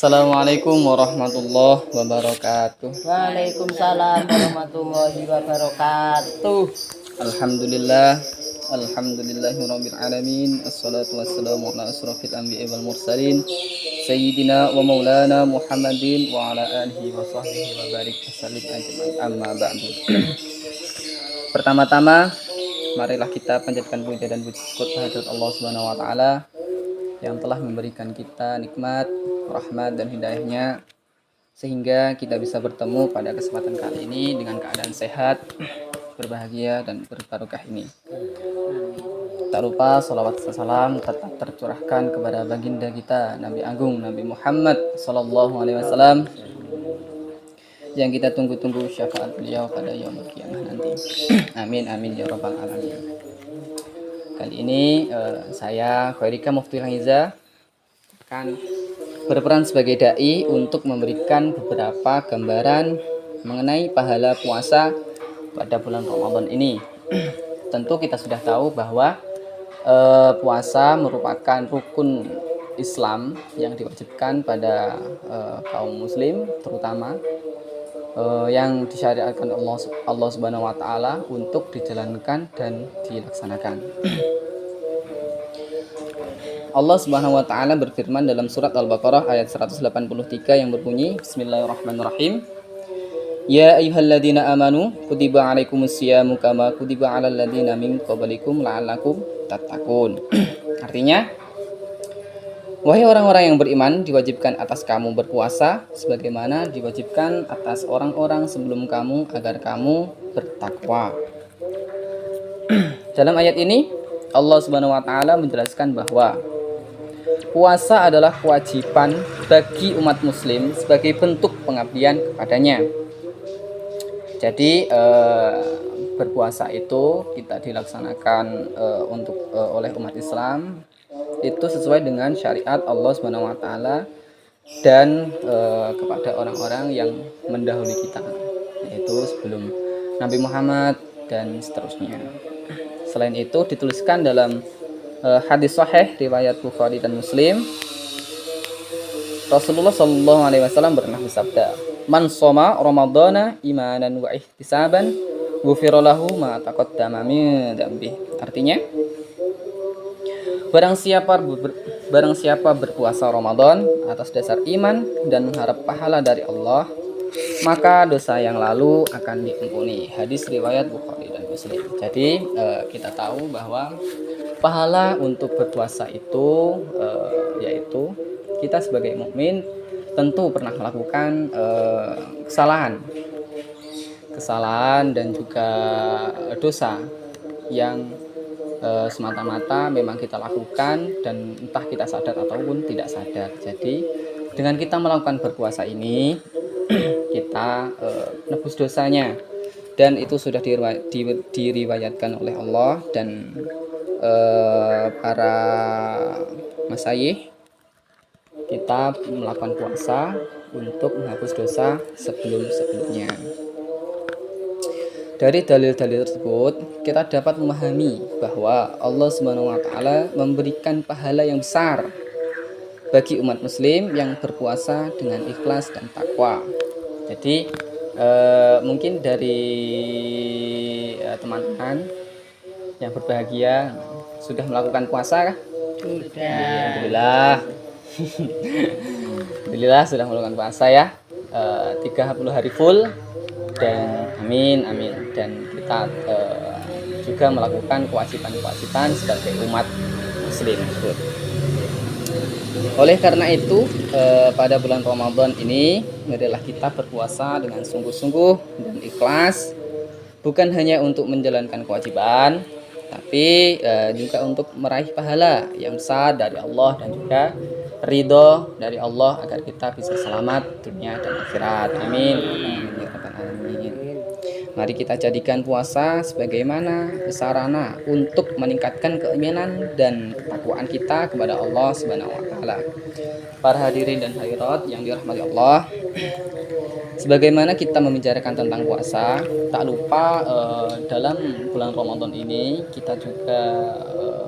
Assalamualaikum warahmatullahi wabarakatuh. Waalaikumsalam warahmatullahi wabarakatuh. Alhamdulillah, alhamdulillahirabbil alamin. Assalatu wassalamu ala asrofil anbiya'i wal mursalin sayyidina wa maulana Muhammadin wa ala alihi wa sahbihi wa barik wasallim ajmain. Amma ba'du. Pertama-tama, marilah kita panjatkan puja dan puji syukur kehadirat Allah Subhanahu wa taala yang telah memberikan kita nikmat, rahmat dan hidayahnya sehingga kita bisa bertemu pada kesempatan kali ini dengan keadaan sehat, berbahagia dan berbarokah ini. Tak lupa salawat dan salam tetap tercurahkan kepada baginda kita Nabi Agung Nabi Muhammad sallallahu alaihi wasallam yang kita tunggu-tunggu syafaat beliau pada yaumul qiyamah nanti. Amin amin ya rabbal alamin. Kali ini saya Khairika Mufti Hiza akan berperan sebagai dai untuk memberikan beberapa gambaran mengenai pahala puasa pada bulan Ramadan ini. Tentu kita sudah tahu bahwa puasa merupakan rukun Islam yang diwajibkan pada kaum muslim terutama yang disyariatkan Allah Subhanahu wa taala untuk dijalankan dan dilaksanakan. Allah Subhanahu wa taala berfirman dalam surat Al-Baqarah ayat 183 yang berbunyi Bismillahirrahmanirrahim. Ya ayyuhalladzina amanu kutiba alaikumusyiyamu kama kutiba alal ladzina min qablikum la'allakum tattaqun. Artinya, wahai orang-orang yang beriman, diwajibkan atas kamu berpuasa sebagaimana diwajibkan atas orang-orang sebelum kamu agar kamu bertakwa. Dalam ayat ini Allah Subhanahu wa taala menjelaskan bahwa puasa adalah kewajiban bagi umat muslim sebagai bentuk pengabdian kepadanya. Jadi berpuasa itu kita dilaksanakan oleh umat Islam itu sesuai dengan syariat Allah Subhanahu wa taala dan kepada orang-orang yang mendahului kita, yaitu sebelum Nabi Muhammad dan seterusnya. Selain itu dituliskan dalam hadis sahih riwayat Bukhari dan Muslim, Rasulullah Shallallahu alaihi wasallam pernah bersabda, "Man shoma Ramadhana imanan wa ihtisaban, ghufira lahu ma taqaddama min dzambi." Artinya, Barang siapa berpuasa Ramadan atas dasar iman dan mengharap pahala dari Allah, maka dosa yang lalu akan diampuni. Hadis riwayat Bukhari dan Muslim. Jadi kita tahu bahwa pahala untuk berpuasa itu yaitu kita sebagai mukmin tentu pernah melakukan kesalahan dan juga dosa yang semata-mata memang kita lakukan dan entah kita sadar ataupun tidak sadar. Jadi dengan kita melakukan berpuasa ini kita nebus dosanya, dan itu sudah diriwayatkan oleh Allah dan para masyayikh kita melakukan puasa untuk menghapus dosa sebelum-sebelumnya. Dari dalil-dalil tersebut, kita dapat memahami bahwa Allah Subhanahu wa taala memberikan pahala yang besar bagi umat muslim yang berpuasa dengan ikhlas dan takwa. Jadi mungkin dari teman-teman yang berbahagia sudah melakukan puasa kah? Sudah. Alhamdulillah. Alhamdulillah sudah melakukan puasa ya. 30 hari full. Dan amin dan kita juga melakukan kewajiban-kewajiban sebagai umat muslim. Oleh karena itu pada bulan Ramadan ini marilah kita berpuasa dengan sungguh-sungguh dan ikhlas, bukan hanya untuk menjalankan kewajiban tapi juga untuk meraih pahala yang besar dari Allah dan juga ridho dari Allah agar kita bisa selamat dunia dan akhirat. Amin. Mari kita jadikan puasa sebagaimana sarana untuk meningkatkan keimanan dan ketakwaan kita kepada Allah Subhanahu wa taala. Para hadirin dan hadirat yang dirahmati Allah, sebagaimana kita membicarakan tentang puasa, tak lupa dalam bulan Ramadan ini kita juga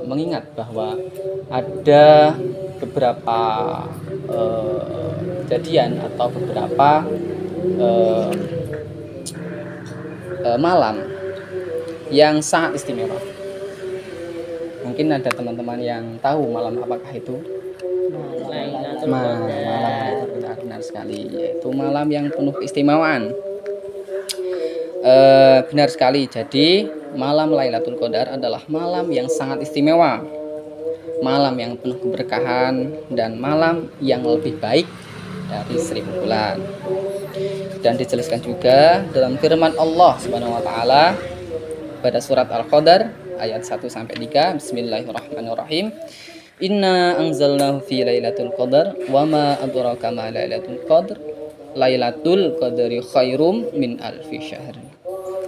mengingat bahwa ada beberapa kejadian atau beberapa malam yang sangat istimewa. Mungkin ada teman-teman yang tahu malam apakah itu? Lailatul Malam Qadar. Lailatul Qadar, benar sekali, yaitu malam yang penuh keistimewaan. Benar sekali. Jadi malam Lailatul Qadar adalah malam yang sangat istimewa, malam yang penuh keberkahan, dan malam yang lebih baik dari 1000 bulan. Dan dijelaskan juga dalam firman Allah Subhanahu wa taala pada surat Al-Qadar ayat 1 sampai 3. Bismillahirrahmanirrahim. Inna anzalnahu fi lailatul qadar wa ma adraka ma lailatul qadar. Lailatul qadri khairum min alfi syahr.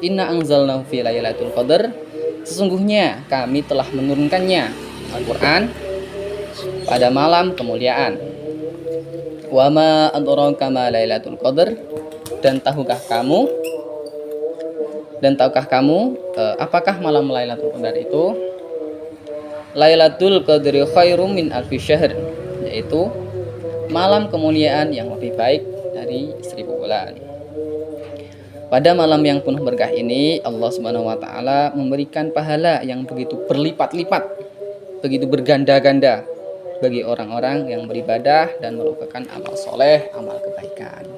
Inna anzalnahu fi lailatul qadar. Sesungguhnya kami telah menurunkannya Al-Qur'an pada malam kemuliaan. Wa ma adraka ma lailatul qadar. Dan tahukah kamu apakah malam Lailatul Qadar itu? Lailatul Qadri khairum min alfi syahr, yaitu malam kemuliaan yang lebih baik dari 1000 bulan. Pada malam yang penuh berkah ini, Allah Subhanahu wa taala memberikan pahala yang begitu berlipat-lipat, begitu berganda-ganda bagi orang-orang yang beribadah dan melakukan amal soleh, amal kebaikan.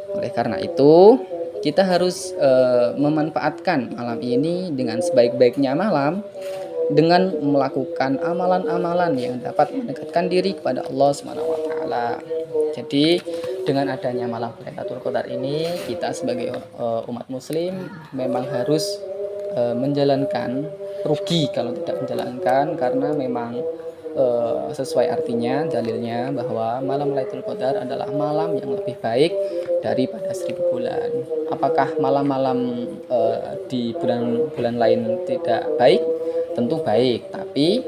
Oleh karena itu, kita harus memanfaatkan malam ini dengan sebaik-baiknya malam, dengan melakukan amalan-amalan yang dapat mendekatkan diri kepada Allah Subhanahu wa taala. Jadi, dengan adanya malam Lailatul Qadar ini, kita sebagai umat muslim memang harus menjalankan, rugi kalau tidak menjalankan, karena memang sesuai artinya, dalilnya bahwa malam Lailatul Qadar adalah malam yang lebih baik daripada 1000 bulan. Apakah malam-malam di bulan-bulan lain tidak baik? Tentu baik, tapi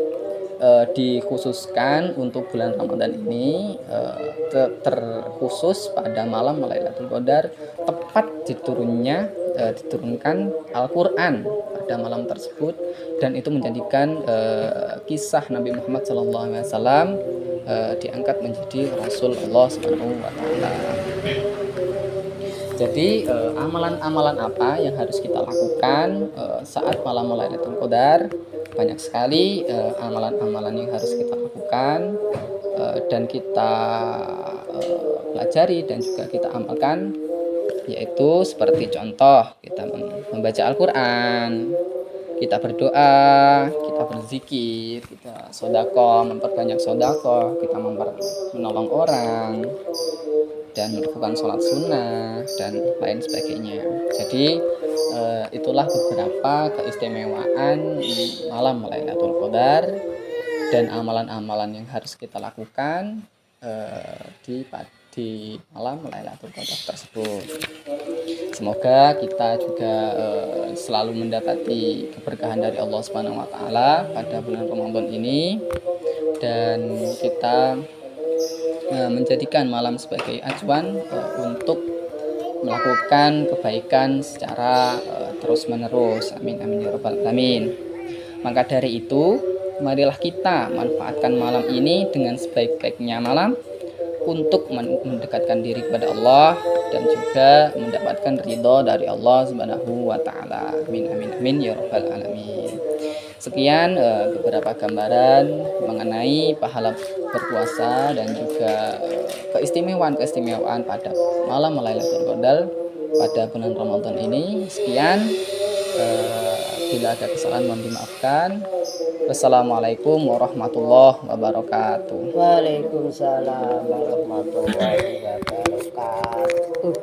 dikhususkan untuk bulan Ramadan ini terkhusus pada malam Lailatul Qadar, tepat diturunkan Al-Qur'an pada malam tersebut, dan itu menjadikan kisah Nabi Muhammad SAW diangkat menjadi Rasul Allah Subhanahu wa taala. Jadi amalan-amalan apa yang harus kita lakukan saat malam Lailatul Qadar? Banyak sekali amalan-amalan yang harus kita lakukan dan kita pelajari dan juga kita amalkan, yaitu seperti contoh kita membaca Al-Quran, kita berdoa, kita berzikir, kita sodako, memperbanyak sodako, kita menolong orang, dan melakukan sholat sunnah dan lain sebagainya. Jadi itulah beberapa keistimewaan malam Lailatul Qadar dan amalan-amalan yang harus kita lakukan di malam Lailatul Qadar tersebut. Semoga kita juga selalu mendapati keberkahan dari Allah Subhanahu wa taala pada bulan Ramadan ini, dan kita menjadikan malam sebagai acuan untuk melakukan kebaikan secara terus-menerus. Amin amin ya rabbal alamin. Maka dari itu, marilah kita manfaatkan malam ini dengan sebaik-baiknya malam untuk mendekatkan diri kepada Allah dan juga mendapatkan ridho dari Allah Subhanahu wa taala. Amin amin amin ya rabbal alamin. Sekian beberapa gambaran mengenai pahala berpuasa dan juga keistimewaan pada malam Lailatul Qadar pada bulan Ramadan ini. Sekian, bila ada kesalahan mohon dimaafkan. Wassalamualaikum warahmatullahi wabarakatuh. Waalaikumsalam warahmatullahi wabarakatuh.